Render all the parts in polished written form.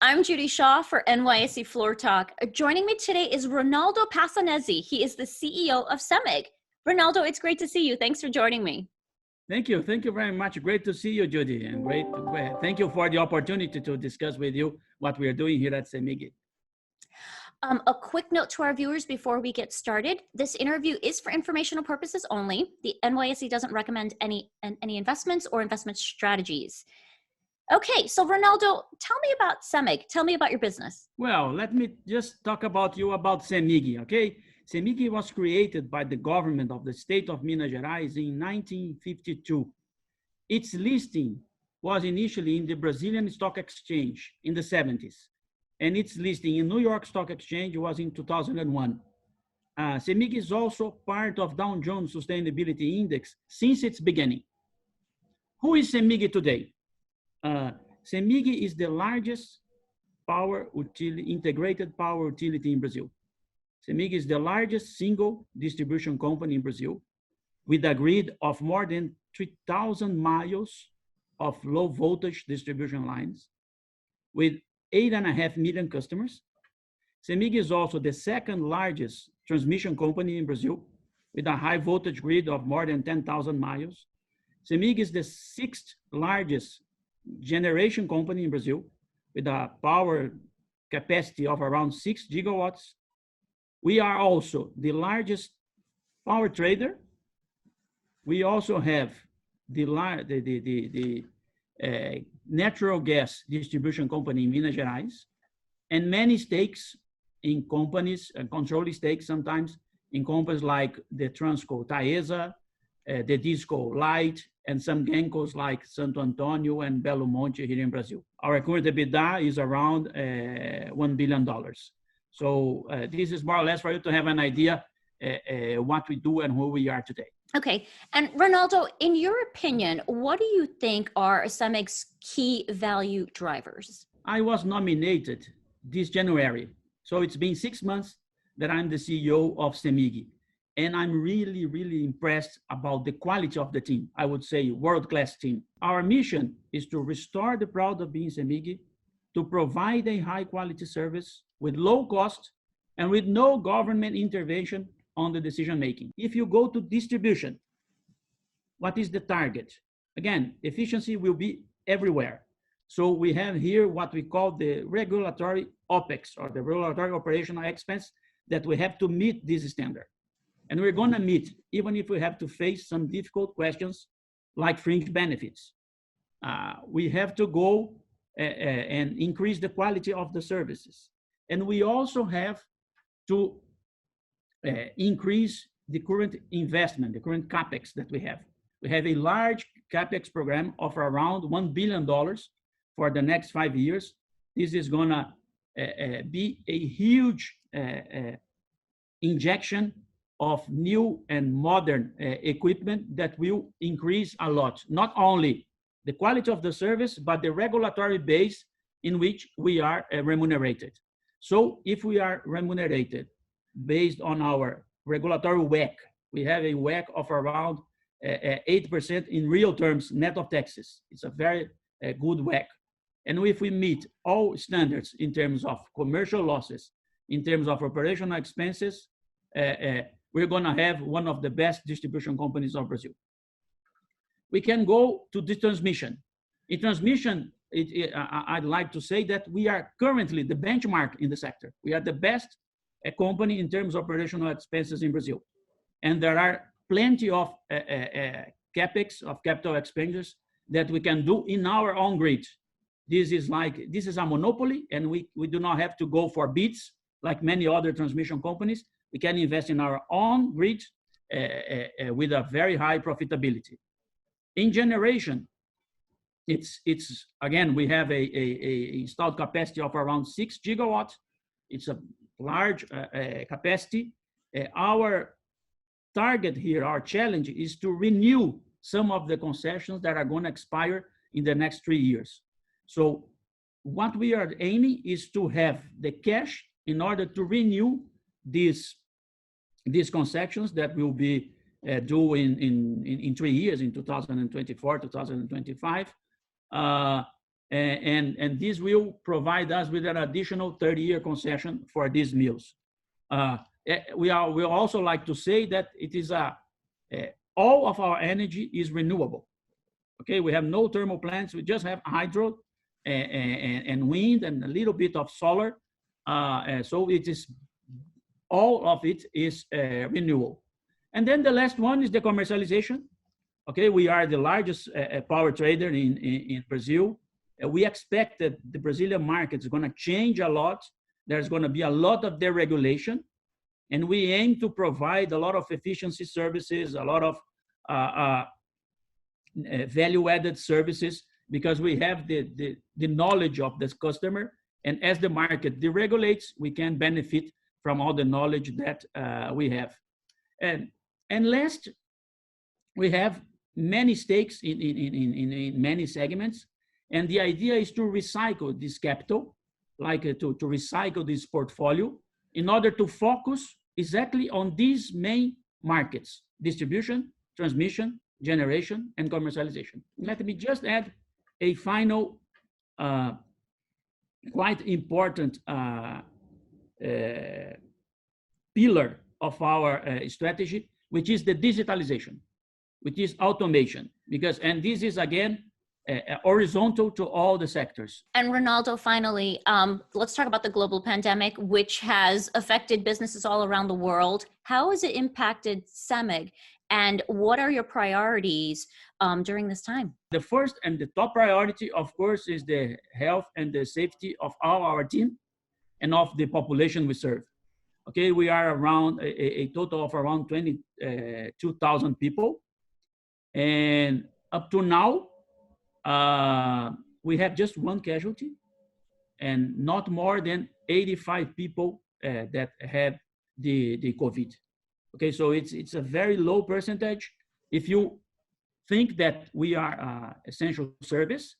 I'm Judy Shaw for NYSE Floor Talk. Joining me today is Reynaldo Passanezi. He is the CEO of Cemig. Reynaldo, it's great to see you. Thanks for joining me. Thank you. Thank you very much. Great to see you, Judy. And thank you for the opportunity to discuss with you what we are doing here at Cemig. A quick note to our viewers before we get started. This interview is for informational purposes only. The NYSE doesn't recommend any investments or investment strategies. Okay, so Reynaldo, tell me about Cemig. Tell me about your business. Well, let me just talk about Cemig, okay? Cemig was created by the government of the state of Minas Gerais in 1952. Its listing was initially in the Brazilian Stock Exchange in the 70s, and its listing in New York Stock Exchange was in 2001. Cemig is also part of Dow Jones Sustainability Index since its beginning. Who is Cemig today? Cemig is the largest integrated power utility in Brazil. Cemig is the largest single distribution company in Brazil with a grid of more than 3,000 miles of low voltage distribution lines with 8.5 million customers. Cemig is also the second largest transmission company in Brazil with a high voltage grid of more than 10,000 miles. Cemig is the sixth largest generation company in Brazil with a power capacity of around 6 gigawatts. We are also the largest power trader. We also have the natural gas distribution company in Minas Gerais, and many stakes in companies, and controlling stakes sometimes in companies like the Transco Taesa, the Disco Light, and some Gencos like Santo Antonio and Belo Monte here in Brazil. Our current EBITDA is around $1 billion. So this is more or less for you to have an idea what we do and who we are today. Okay, and Reynaldo, in your opinion, what do you think are Cemig's key value drivers? I was nominated this January, so it's been 6 months that I'm the CEO of Cemig. And I'm really, really impressed about the quality of the team. I would say world-class team. Our mission is to restore the pride of being Cemig, to provide a high-quality service with low cost and with no government intervention on the decision-making. If you go to distribution, what is the target? Again, efficiency will be everywhere. So we have here what we call the regulatory OPEX, or the regulatory operational expense, that we have to meet this standard. And we're going to meet, even if we have to face some difficult questions like fringe benefits. We have to go and increase the quality of the services. And we also have to increase the current investment, the current CapEx that we have. We have a large CapEx program of around $1 billion for the next 5 years. This is going to be a huge injection of new and modern equipment that will increase a lot, not only the quality of the service, but the regulatory base in which we are remunerated. So if we are remunerated based on our regulatory WACC, we have a WACC of around 8% in real terms, net of taxes. It's a very good WACC. And if we meet all standards in terms of commercial losses, in terms of operational expenses, we're going to have one of the best distribution companies of Brazil. We can go to the transmission. In transmission, I'd like to say that we are currently the benchmark in the sector. We are the best company in terms of operational expenses in Brazil. And there are plenty of CapEx, of capital expenditures, that we can do in our own grid. This is a monopoly, and we do not have to go for bids like many other transmission companies. We can invest in our own grid with a very high profitability. In generation, it's again, we have a installed capacity of around 6 gigawatts. It's a large capacity. Our target here, our challenge, is to renew some of the concessions that are going to expire in the next 3 years. So what we are aiming is to have the cash in order to renew these concessions that will be due in 3 years, in 2024, 2025. and this will provide us with an additional 30-year concession for these mills. We also like to say that it is all of our energy is renewable. Okay, we have no thermal plants. We just have hydro and wind and a little bit of solar. So it is all of it is renewable. And then the last one is the commercialization. Okay, we are the largest power trader in Brazil. We expect that the Brazilian market is going to change a lot. There's going to be a lot of deregulation, and we aim to provide a lot of efficiency services, a lot of value-added services, because we have the knowledge of this customer. And as the market deregulates, we can benefit from all the knowledge that we have. And last, we have many stakes in many segments. And the idea is to recycle this capital, like to recycle this portfolio in order to focus exactly on these main markets: distribution, transmission, generation, and commercialization. Let me just add a final, quite important pillar of our strategy, which is the digitalization, which is automation, and this is again horizontal to all the sectors. And Reynaldo, finally, let's talk about the global pandemic, which has affected businesses all around the world. How has it impacted Cemig, and what are your priorities during this time? The first and the top priority, of course, is the health and the safety of all our team and of the population we serve. Okay, we are around a total of around 22,000 people. And up to now, we have just one casualty and not more than 85 people that have the COVID. Okay, so it's a very low percentage. If you think that we are essential service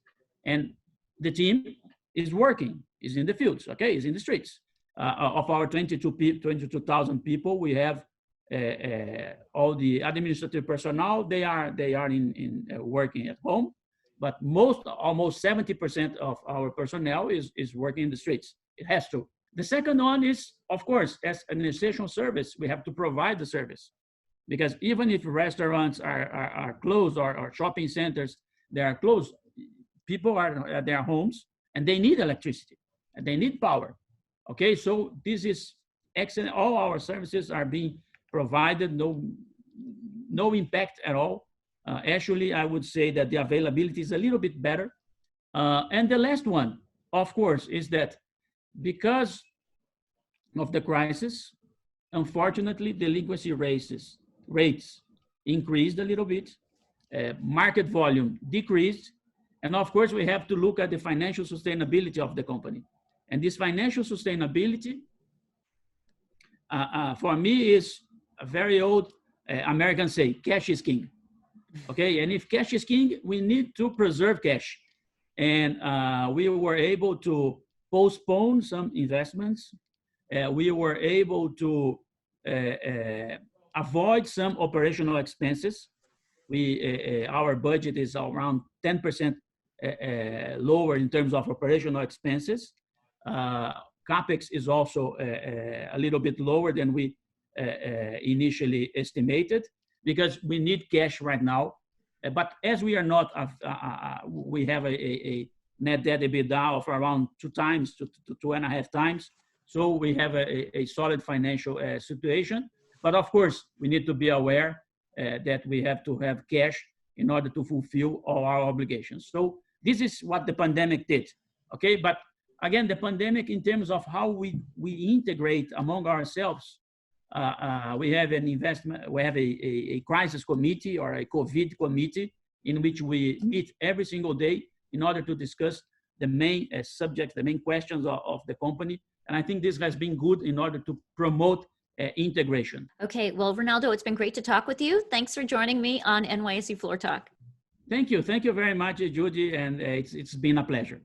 and the team is working, is in the fields, okay, is in the streets. Of our 22,000 people, we have all the administrative personnel. They are in working at home, but almost 70% of our personnel is working in the streets. It has to. The second one is, of course, as an essential service, we have to provide the service, because even if restaurants are closed or shopping centers, they are closed, people are at their homes and they need electricity and they need power. Okay, so this is excellent. All our services are being provided, no impact at all. Actually, I would say that the availability is a little bit better. And the last one, of course, is that because of the crisis, unfortunately, delinquency rates increased a little bit, market volume decreased, and of course, we have to look at the financial sustainability of the company. And this financial sustainability, for me, is a very old American say, cash is king. Okay, and if cash is king, we need to preserve cash. And we were able to postpone some investments. We were able to avoid some operational expenses. Our budget is around 10% lower in terms of operational expenses. CapEx is also a little bit lower than we initially estimated, because we need cash right now. But as we are not, we have a net debt EBITDA of around 2 times to 2.5 times. So we have a solid financial situation. But of course, we need to be aware that we have to have cash in order to fulfill all our obligations. So this is what the pandemic did. Okay, but again, the pandemic, in terms of how we integrate among ourselves, we have an investment, we have a crisis committee or a COVID committee in which we meet every single day in order to discuss the main subjects, the main questions of the company. And I think this has been good in order to promote integration. Okay, well, Reynaldo, it's been great to talk with you. Thanks for joining me on NYSE Floor Talk. Thank you. Thank you very much, Judy. And it's been a pleasure.